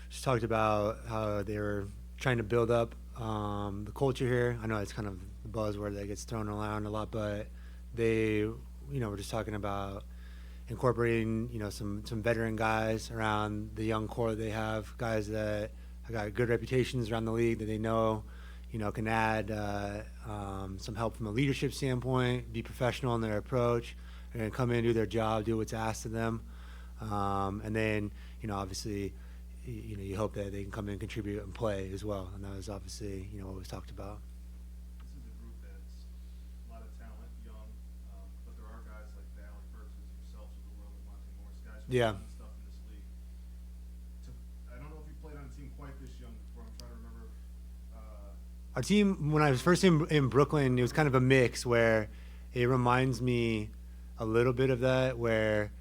just talked about how they were trying to build up the culture here. I know it's kind of the buzzword that gets thrown around a lot, but they, were just talking about incorporating, some veteran guys around the young core that they have, guys that have got good reputations around the league that they know, can add some help from a leadership standpoint, be professional in their approach, and come in, do their job, do what's asked of them. And then, obviously, you hope that they can come in and contribute and play as well. And that was obviously, what was talked about. This is a group that's a lot of talent, young, but there are guys like Valley versus yourselves of the world, and Monte Morris, guys who Yeah. have done stuff in this league. I don't know if you played on a team quite this young before. I'm trying to remember. Our team, when I was first in Brooklyn, it was kind of a mix where it reminds me a little bit of that, where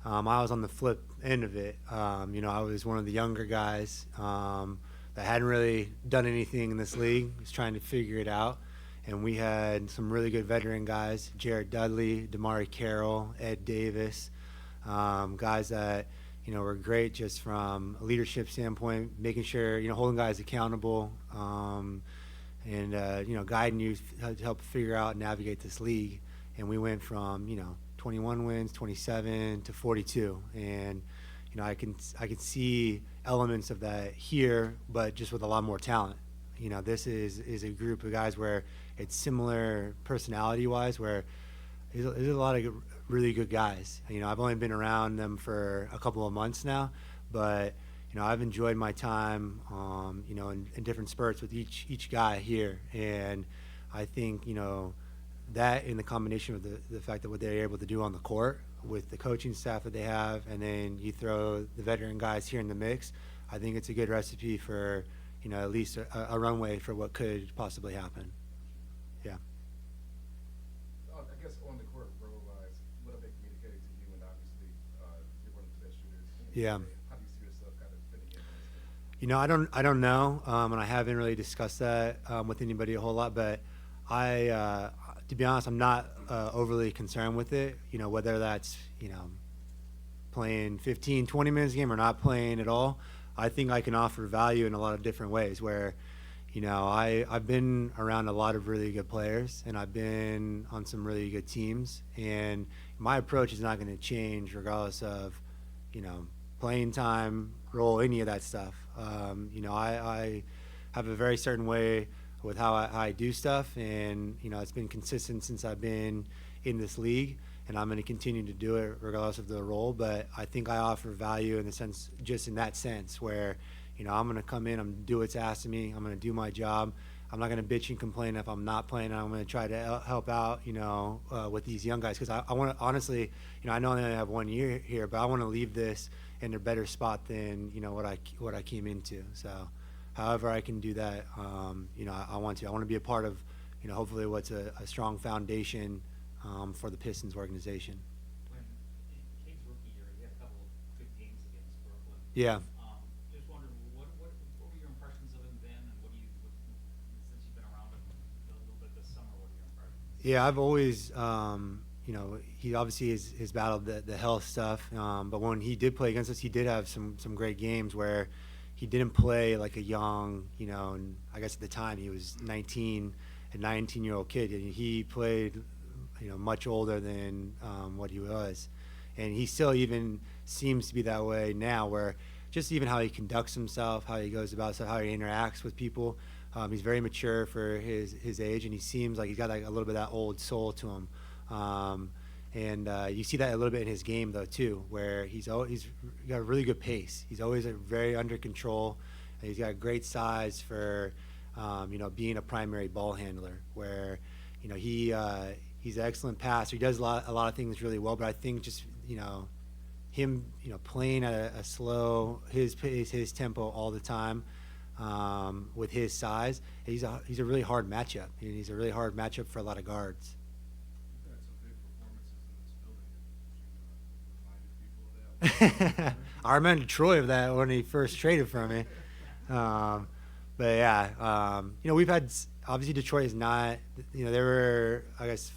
I was on the flip end of it. I was one of the younger guys that hadn't really done anything in this league, was trying to figure it out. And we had some really good veteran guys, Jared Dudley, Damari Carroll, Ed Davis, guys that, were great just from a leadership standpoint, making sure, holding guys accountable, and guiding you to help figure out and navigate this league. And we went from 21 wins, 27 to 42, and I can see elements of that here, but just with a lot more talent. This is a group of guys where it's similar personality wise, where there's a lot of really good guys. I've only been around them for a couple of months now, but I've enjoyed my time, in different spurts with each guy here, and I think that in the combination of the fact that what they're able to do on the court with the coaching staff that they have, and then you throw the veteran guys here in the mix, I think it's a good recipe for at least a runway for what could possibly happen. Yeah. I guess on the court, role-wise, what have they communicated to you? And obviously, you're one of the best shooters in the Yeah. NBA. How do you see yourself kind of fitting in on this team? I don't know, and I haven't really discussed that with anybody a whole lot. But to be honest, I'm not overly concerned with it. Whether that's playing 15, 20 minutes a game or not playing at all. I think I can offer value in a lot of different ways. Where, I've been around a lot of really good players, and I've been on some really good teams, and my approach is not going to change regardless of playing time, role, any of that stuff. I have a very certain way with how I do stuff, and it's been consistent since I've been in this league, and I'm going to continue to do it regardless of the role. But I think I offer value in the sense, just in that sense, where I'm going to come in, I'm going to do what's asked of me, I'm going to do my job. I'm not going to bitch and complain if I'm not playing. I'm going to try to help out, with these young guys, because I want to honestly, I know I only have 1 year here, but I want to leave this in a better spot than what I came into. So, however I can do that, I want to. I want to be a part of, hopefully what's a strong foundation for the Pistons organization. When in Kate's rookie year, he had a couple of good games against Brooklyn. Yeah. Just wondering, what were your impressions of him then, and since you've been around him a little bit this summer, what are your impressions? Yeah, I've always, he obviously has battled the health stuff, but when he did play against us, he did have some great games where he didn't play like a young, and I guess at the time he was 19, a 19-year-old kid. And he played, much older than what he was. And he still even seems to be that way now, where just even how he conducts himself, how he goes about stuff, how he interacts with people. He's very mature for his age, and he seems like he's got like a little bit of that old soul to him. And you see that a little bit in his game, though, too, where he's got a really good pace. He's always very under control. And he's got great size for, being a primary ball handler, where, he's an excellent passer. He does a lot of things really well, but I think just, him, playing at a slow, his pace, his tempo all the time, with his size, he's a really hard matchup. And he's a really hard matchup for a lot of guards. You've had some big performances in this building. If you reminded people of that. I remember Troy of that when he first traded for me. But yeah, we've had, obviously Detroit is not, they were, I guess,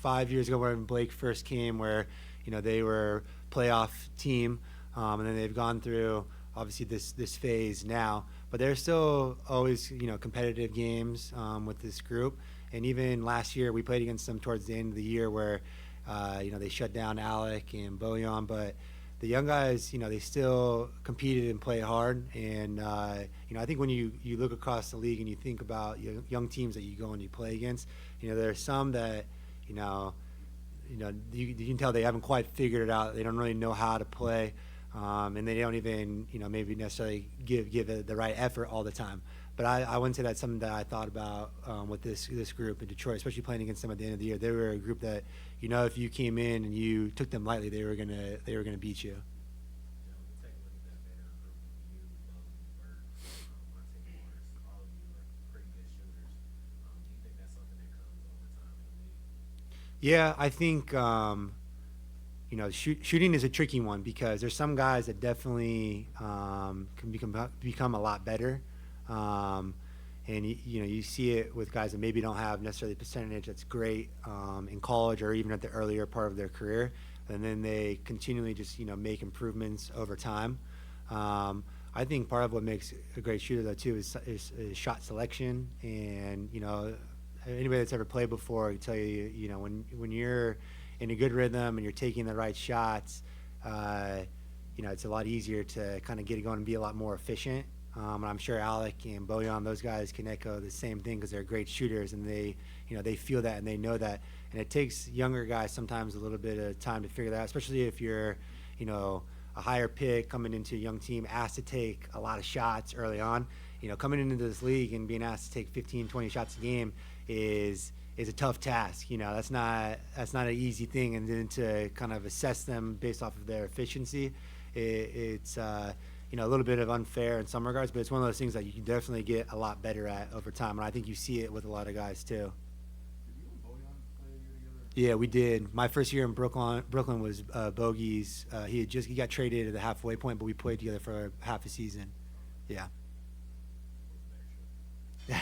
5 years ago when Blake first came, where, they were playoff team, and then they've gone through obviously this phase now. But there's still always competitive games with this group. And even last year we played against them towards the end of the year where they shut down Alec and Bojan, but the young guys, they still competed and played hard. And I think when you look across the league and you think about young teams that you go and you play against, there are some that you can tell they haven't quite figured it out. They don't really know how to play, and they don't even maybe necessarily give it the right effort all the time. But I wouldn't say that's something that I thought about with this group in Detroit, especially playing against them at the end of the year. They were a group that if you came in and you took them lightly, they were gonna beat you. We'll take a look at that veteran group of you, Bert, Monte Morris. All of you are pretty good shooters. Do you think that's something that comes over time in the league? Yeah, I think shooting is a tricky one because there's some guys that definitely can become a lot better. And you see it with guys that maybe don't have necessarily a percentage that's great in college or even at the earlier part of their career, and then they continually just make improvements over time. I think part of what makes a great shooter though too is shot selection, and anybody that's ever played before can tell you when you're in a good rhythm and you're taking the right shots, it's a lot easier to kind of get it going and be a lot more efficient. And I'm sure Alec and Bojan, those guys can echo the same thing because they're great shooters and they feel that and they know that. And it takes younger guys sometimes a little bit of time to figure that out, especially if you're, a higher pick coming into a young team asked to take a lot of shots early on. Coming into this league and being asked to take 15, 20 shots a game is a tough task. That's not an easy thing. And then to kind of assess them based off of their efficiency, it's a little bit of unfair in some regards, but it's one of those things that you can definitely get a lot better at over time. And I think you see it with a lot of guys too. Did you and Bojan play a year together? Yeah, we did. My first year in Brooklyn was Bogey's. He got traded at the halfway point, but we played together for half a season. Yeah.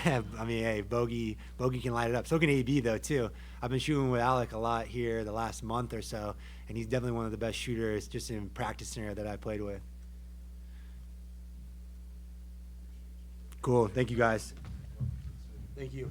I mean, hey, Bogey can light it up. So can AB though too. I've been shooting with Alec a lot here the last month or so, and he's definitely one of the best shooters just in practice scenario that I played with. Cool. Thank you guys. Thank you.